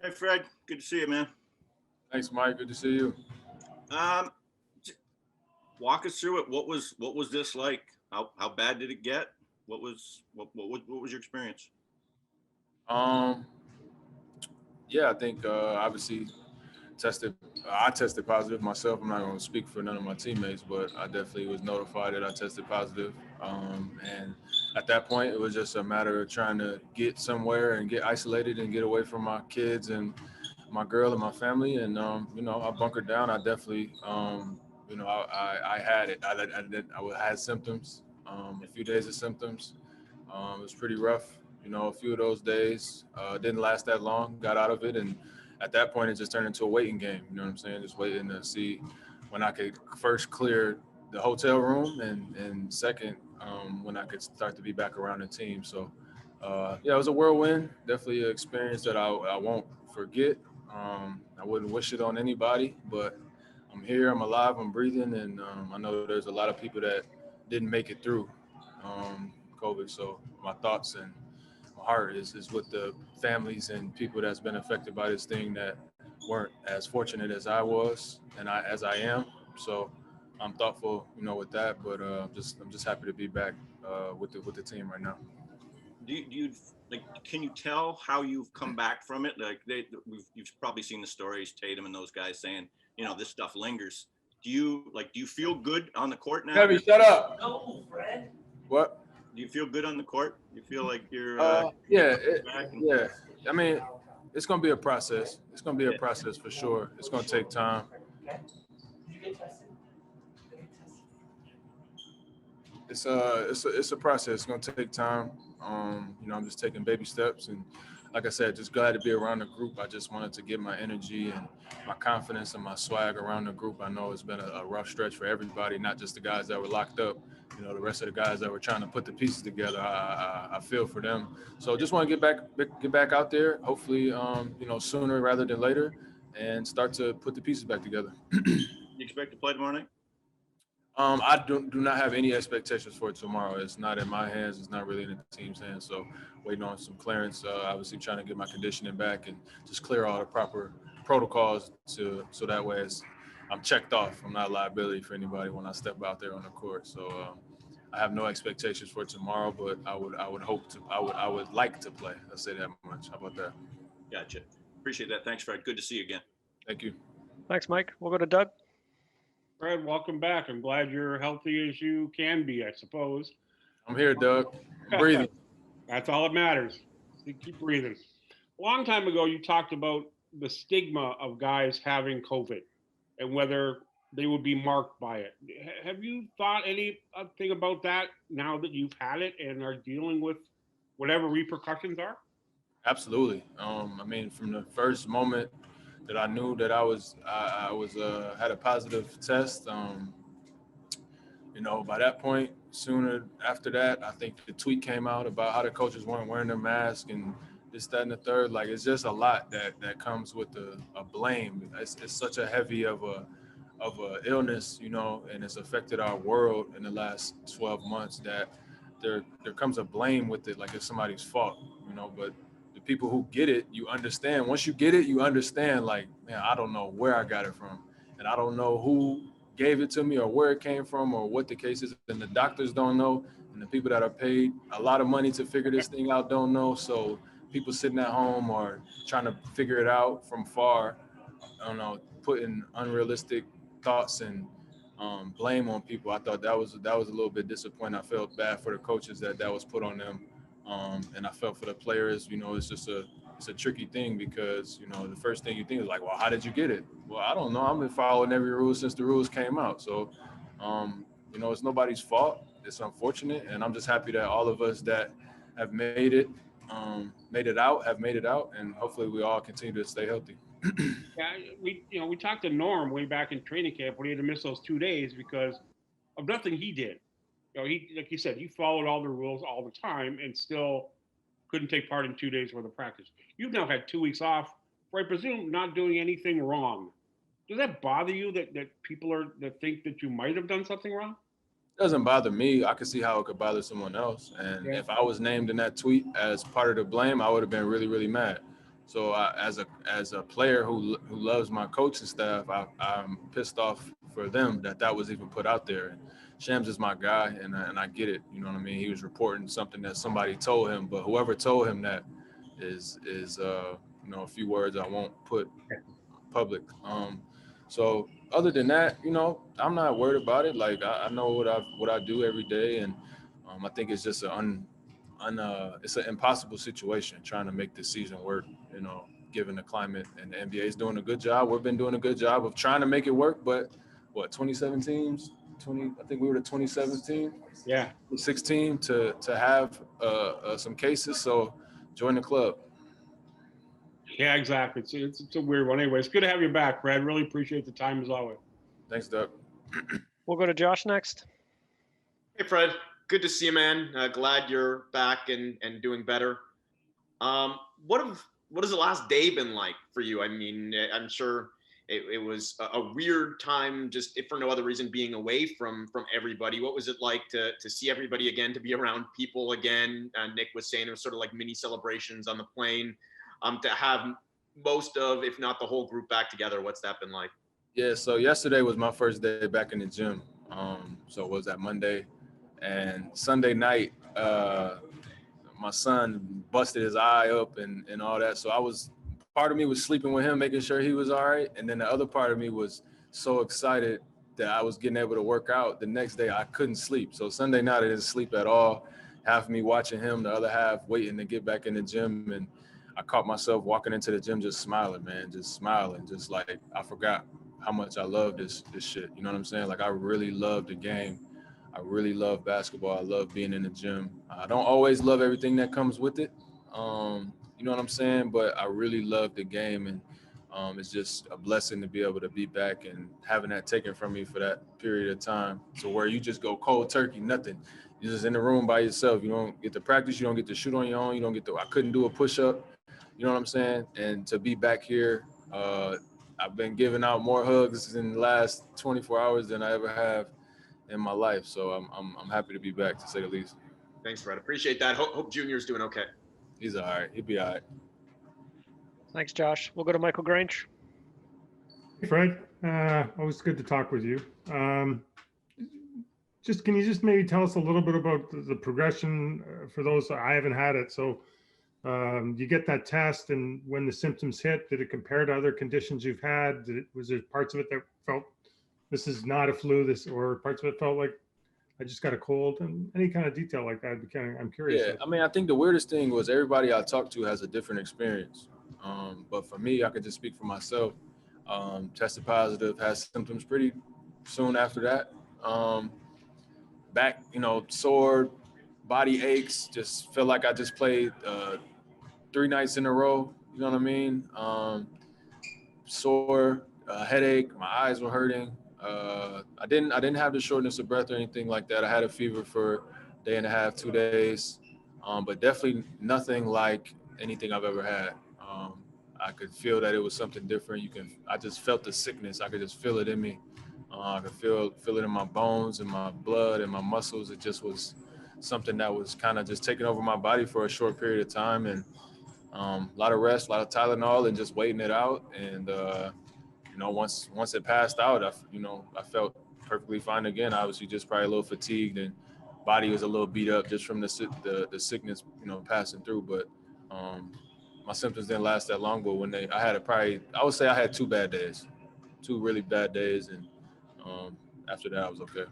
Hey, Fred. Good to see you, man. Thanks, Mike. Good to see you. Um, Walk us through it. What was this like? How bad did it get? What was your experience? Um, yeah, I think obviously tested. I tested positive myself. I'm not going to speak for none of my teammates, but I definitely was notified that I tested positive. And at that point, it was just a matter of trying to get somewhere and get isolated and get away from my kids and my girl and my family. And I bunkered down. I definitely, I had it. I had symptoms. A few days of symptoms. It was pretty rough. A few of those days didn't last that long. Got out of it, and at that point, it just turned into a waiting game. You know what I'm saying? Just waiting to see when I could first clear the hotel room, and second, when I could start to be back around the team. So, yeah, it was a whirlwind. Definitely an experience that I won't forget. I wouldn't wish it on anybody, but I'm here. I'm alive. I'm breathing, and I know there's a lot of people that didn't make it through um, COVID. So my thoughts and my heart is with the families and people that's been affected by this thing that weren't as fortunate as I was and as I am. So I'm thoughtful, with that. But I'm just happy to be back with the team right now. Do you like? Can you tell how you've come back from it? Like you've probably seen the stories, Tatum and those guys saying, this stuff lingers. Do you feel good on the court now? Kevin, shut up. What? Do you feel good on the court? You feel like you're Yeah, back and yeah. I mean, it's gonna be a process. It's gonna be a process for sure. It's gonna take time. It's a process. It's gonna take time. I'm just taking baby steps, and like I said, just glad to be around the group. I just wanted to get my energy and my confidence and my swag around the group. I know it's been a rough stretch for everybody, not just the guys that were locked up. The rest of the guys that were trying to put the pieces together. I feel for them. So just want to get back out there. Hopefully, sooner rather than later, and start to put the pieces back together. you expect to play tomorrow night? I do not have any expectations for tomorrow. It's not in my hands. It's not really in the team's hands. So waiting on some clearance. Obviously trying to get my conditioning back and just clear all the proper protocols so that way I'm checked off. I'm not a liability for anybody when I step out there on the court. So I have no expectations for tomorrow, but I would like to play. I'll say that much. How about that? Gotcha. Appreciate that. Thanks, Fred. Good to see you again. Thank you. Thanks, Mike. We'll go to Doug. Fred, welcome back. I'm glad you're healthy as you can be, I suppose. I'm here, Doug. I'm breathing. That's all that matters. Keep breathing. A long time ago, you talked about the stigma of guys having COVID and whether they would be marked by it. Have you thought anything about that now that you've had it and are dealing with whatever repercussions are? Absolutely. From the first moment that I knew that I was had a positive test. By that point, sooner after that, I think the tweet came out about how the coaches weren't wearing their mask and this, that, and the third. Like it's just a lot that comes with a blame. It's such a heavy of a illness, and it's affected our world in the last 12 months that there comes a blame with it, like it's somebody's fault, but the people who get it, you understand. Once you get it, you understand, like, man, I don't know where I got it from. And I don't know who gave it to me or where it came from or what the case is. And the doctors don't know. And the people that are paid a lot of money to figure this thing out don't know. So people sitting at home or trying to figure it out from far, I don't know, putting unrealistic thoughts and blame on people. I thought that was a little bit disappointing. I felt bad for the coaches that was put on them. And I felt for the players, it's a tricky thing because, the first thing you think is like, well, how did you get it? Well, I don't know. I've been following every rule since the rules came out. So, it's nobody's fault. It's unfortunate. And I'm just happy that all of us that have made it have made it out. And hopefully we all continue to stay healthy. Yeah, we talked to Norm way back in training camp when he had to miss those 2 days because of nothing he did. He, like you said, he followed all the rules all the time and still couldn't take part in 2 days worth of practice. You've now had 2 weeks off for, I presume, not doing anything wrong. Does that bother you that people that think that you might have done something wrong? It doesn't bother me. I could see how it could bother someone else. And if I was named in that tweet as part of the blame, I would have been really, really mad. So as a player who loves my coaching staff, I'm pissed off for them that was even put out there. And Shams is my guy, and I get it. You know what I mean? He was reporting something that somebody told him, but whoever told him that is a few words I won't put public. So other than that, I'm not worried about it. Like I know what I do every day, and I think it's just it's an impossible situation trying to make this season work. Given the climate, and the NBA is doing a good job. We've been doing a good job of trying to make it work, but 27 teams? I think we were the 27th team. Yeah. 16 to have some cases. So join the club. Yeah, exactly. It's a weird one. Anyway, it's good to have you back, Fred. Really appreciate the time as always. Thanks, Doug. We'll go to Josh next. Hey, Fred. Good to see you, man. Glad you're back and doing better. What has the last day been like for you? I mean, I'm sure it was a weird time, just if for no other reason, being away from everybody. What was it like to see everybody again, to be around people again? Nick was saying it was sort of like mini celebrations on the plane. To have most of, if not the whole group back together. What's that been like? Yeah, so yesterday was my first day back in the gym. So it was that Monday. And Sunday night, my son busted his eye up and all that. So part of me was sleeping with him, making sure he was all right. And then the other part of me was so excited that I was getting able to work out. The next day I couldn't sleep. So Sunday night I didn't sleep at all. Half of me watching him, the other half waiting to get back in the gym. And I caught myself walking into the gym just smiling, man, just smiling. Just like I forgot how much I love this shit. You know what I'm saying? Like I really love the game. I really love basketball. I love being in the gym. I don't always love everything that comes with it. You know what I'm saying? But I really love the game, and it's just a blessing to be able to be back and having that taken from me for that period of time. So where you just go cold turkey, nothing. You're just in the room by yourself. You don't get to practice. You don't get to shoot on your own. You don't get to. I couldn't do a push-up. You know what I'm saying? And to be back here, I've been giving out more hugs in the last 24 hours than I ever have in my life. So I'm happy to be back, to say the least. Thanks, Fred. Appreciate that. Hope Junior's doing okay. He's all right. He'll be all right. Thanks, Josh. We'll go to Michael Grange. Hey, Fred. Always good to talk with you. Can you just maybe tell us a little bit about the progression for those? I haven't had it. So you get that test, and when the symptoms hit, did it compare to other conditions you've had? Was there parts of it that felt this is not a flu, or parts of it felt like I just got a cold? And any kind of detail like that, I'm curious. Yeah, I mean, I think the weirdest thing was everybody I talked to has a different experience. But for me, I could just speak for myself. Tested positive, had symptoms pretty soon after that. Back, sore, body aches, just feel like I just played 3 nights in a row. You know what I mean? Sore, headache, my eyes were hurting. I didn't have the shortness of breath or anything like that. I had a fever for a day and a half, 2 days, but definitely nothing like anything I've ever had. I could feel that it was something different. I just felt the sickness. I could just feel it in me. I could feel it in my bones and my blood and my muscles. It just was something that was kind of just taking over my body for a short period of time, and a lot of rest, a lot of Tylenol, and just waiting it out. And once it passed out, I felt perfectly fine again. Obviously, just probably a little fatigued, and body was a little beat up just from the sickness, passing through. But my symptoms didn't last that long. But I would say I had 2 bad days, 2 really bad days, and after that, I was okay.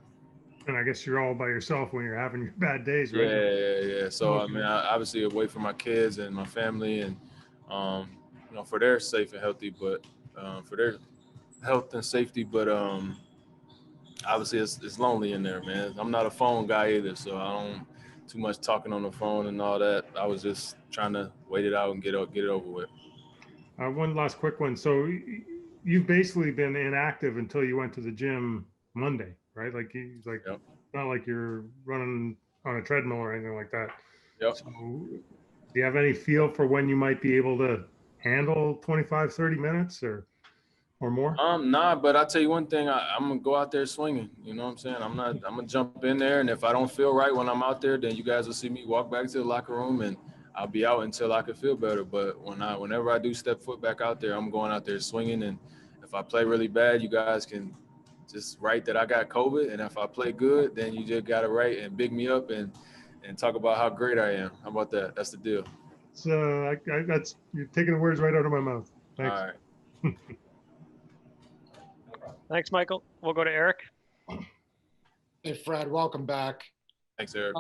And I guess you're all by yourself when you're having your bad days, right? Yeah. So I mean, I obviously away from my kids and my family, and for their safe and healthy, but for their health and safety, but obviously it's lonely in there, man. I'm not a phone guy either, so I don't too much talking on the phone and all that. I was just trying to wait it out and get it over with. One last quick one. So you've basically been inactive until you went to the gym Monday, right? Yep. Not like you're running on a treadmill or anything like that. Yep. So do you have any feel for when you might be able to handle 25, 30 minutes or more? Nah, but I'll tell you one thing, I'm gonna go out there swinging. You know what I'm saying? I'm gonna jump in there, and if I don't feel right when I'm out there, then you guys will see me walk back to the locker room, and I'll be out until I can feel better. But whenever I do step foot back out there, I'm going out there swinging. And if I play really bad, you guys can just write that I got COVID. And if I play good, then you just got to write and big me up and talk about how great I am. How about that? That's the deal. So that's you're taking the words right out of my mouth. Thanks. All right. Thanks, Michael. We'll go to Eric. Hey, Fred, welcome back. Thanks, Eric.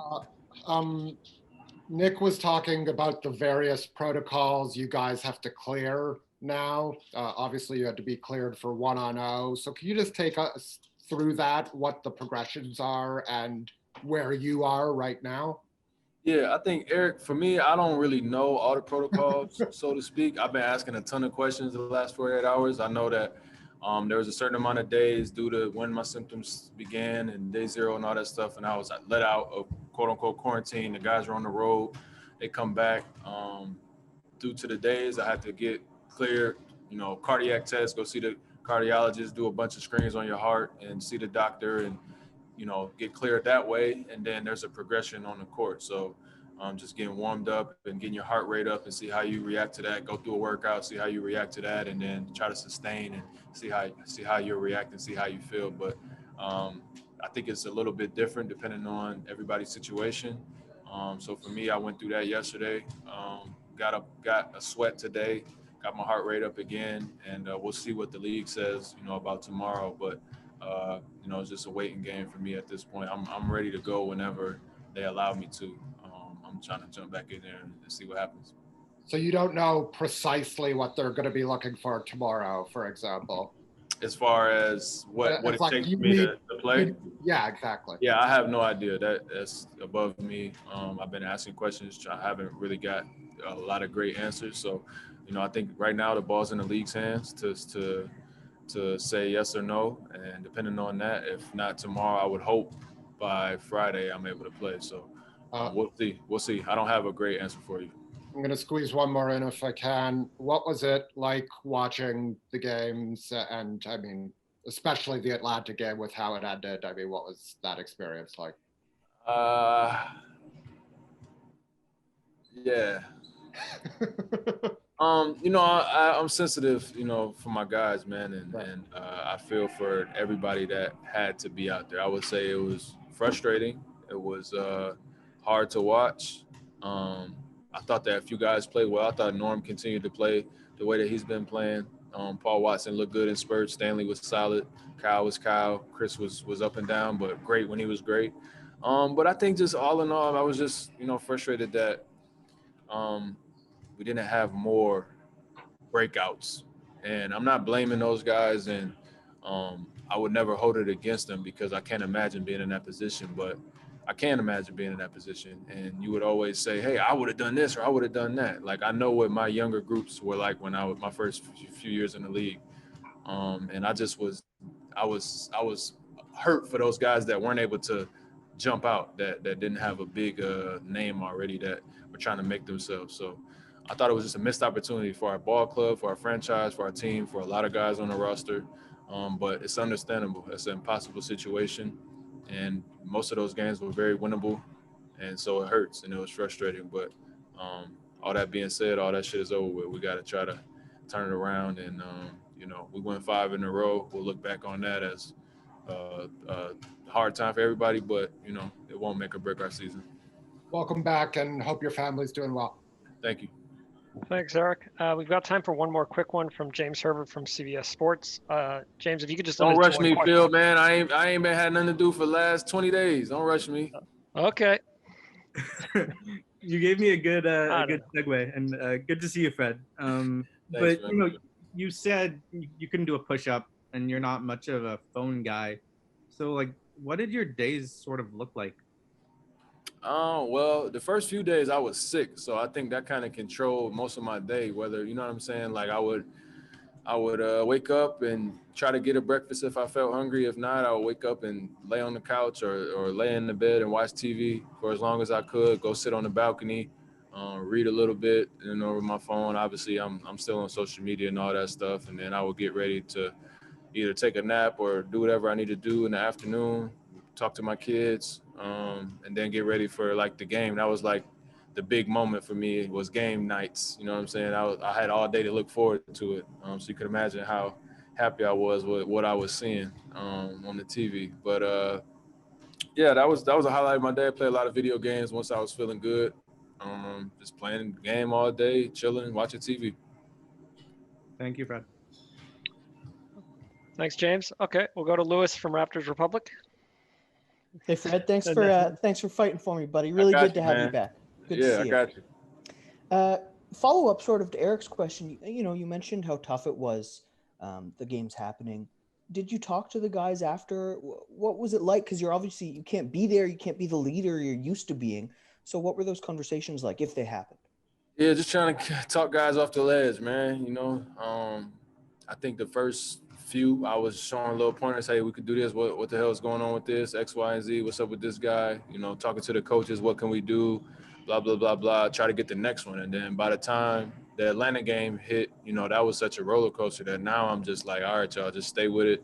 Nick was talking about the various protocols you guys have to clear now. Obviously, you had to be cleared for 1-on-0. So can you just take us through that, what the progressions are and where you are right now? Yeah, I think, Eric, for me, I don't really know all the protocols, so to speak. I've been asking a ton of questions the last 48 hours. I know that there was a certain amount of days due to when my symptoms began and day 0 and all that stuff, and I was let out of quote-unquote quarantine. The guys were on the road. They come back. Due to the days, I had to get cleared, cardiac tests, go see the cardiologist, do a bunch of screens on your heart and see the doctor and, get cleared that way. And then there's a progression on the court. So just getting warmed up and getting your heart rate up and see how you react to that. Go through a workout, see how you react to that, and then try to sustain and see how you react and see how you feel. But I think it's a little bit different depending on everybody's situation. So for me, I went through that yesterday. Got a sweat today. Got my heart rate up again, and we'll see what the league says, about tomorrow. But it's just a waiting game for me at this point. I'm ready to go whenever they allow me to. I'm trying to jump back in there and see what happens. So you don't know precisely what they're going to be looking for tomorrow, for example? As far as what it like takes for me to play? Yeah, exactly. Yeah, I have no idea. That's above me. I've been asking questions. I haven't really got a lot of great answers. So, I think right now the ball's in the league's hands to say yes or no. And depending on that, if not tomorrow, I would hope by Friday I'm able to play. So we'll see. I don't have a great answer for you. I'm going to squeeze one more in if I can. What was it like watching the games? And I mean, especially the Atlanta game with how it ended. I mean, what was that experience like? Yeah. I'm sensitive, for my guys, man. And I feel for everybody that had to be out there. I would say it was frustrating. It was hard to watch. I thought that a few guys played well. I thought Norm continued to play the way that he's been playing. Paul Watson looked good in spurts. Stanley was solid. Kyle was Kyle. Chris was up and down, but great when he was great. But I think just all in all, I was just, frustrated that we didn't have more breakouts. And I'm not blaming those guys, and I would never hold it against them because I can't imagine being in that position. But I can imagine being in that position, and you would always say, hey, I would have done this or I would have done that. Like, I know what my younger groups were like when I was my first few years in the league. And I was hurt for those guys that weren't able to jump out, that didn't have a big name already, that were trying to make themselves. So I thought it was just a missed opportunity for our ball club, for our franchise, for our team, for a lot of guys on the roster. But it's understandable. It's an impossible situation. And most of those games were very winnable, and so it hurts and it was frustrating. But all that being said, all that shit is over with. We got to try to turn it around, and we won 5 in a row. We'll look back on that as a hard time for everybody, but it won't make or break our season. Welcome back, and hope your family's doing well. Thank you. Thanks, Eric. We've got time for one more quick one from James Herbert from CBS Sports. James, if you could just don't rush me, Phil, man. I ain't been had nothing to do for the last 20 days. Don't rush me. Okay. You gave me a good segue, and good to see you, Fred. Thanks, but man. You said you couldn't do a push-up, and you're not much of a phone guy. So, what did your days sort of look like? Oh, well, the first few days I was sick, so I think that kind of controlled most of my day. Whether, you know what I'm saying, like I would wake up and try to get a breakfast if I felt hungry. If not, I would wake up and lay on the couch or lay in the bed and watch TV for as long as I could. Go sit on the balcony, read a little bit, with my phone. Obviously, I'm still on social media and all that stuff, and then I would get ready to either take a nap or do whatever I need to do in the afternoon. Talk to my kids, and then get ready for the game. That was the big moment for me was game nights. You know what I'm saying? I had all day to look forward to it. So you can imagine how happy I was with what I was seeing on the TV. But yeah, that was a highlight of my day. I played a lot of video games once I was feeling good. Just playing the game all day, chilling, watching TV. Thank you, Fred. Thanks, James. Okay, we'll go to Lewis from Raptors Republic. Hey Fred, thanks And for fighting for me, buddy. Really good to have you back. Good to see I you. got you. Follow up sort of to Eric's question. You mentioned how tough it was, the games happening. Did you talk to the guys after? What was it like? Because you can't be there, you can't be the leader you're used to being. So what were those conversations like if they happened? Yeah, just trying to talk guys off the ledge, man. I think the first few, I was showing little pointers. Hey, we could do this. What the hell is going on with this? X, Y, and Z. What's up with this guy? Talking to the coaches. What can we do? Blah, blah, blah, blah. Try to get the next one. And then by the time the Atlanta game hit, that was such a roller coaster that now I'm just like, all right, y'all, just stay with it.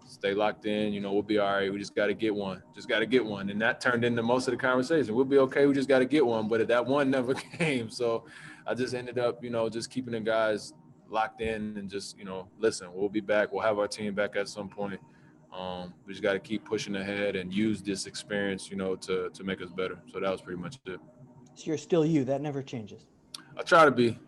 Stay locked in. We'll be all right. We just got to get one. Just got to get one. And that turned into most of the conversation. We'll be okay. We just got to get one. But that one never came. So I just ended up, just keeping the guys locked in and just, listen, we'll be back. We'll have our team back at some point. We just got to keep pushing ahead and use this experience, to make us better. So that was pretty much it. So you're still you. That never changes. I try to be.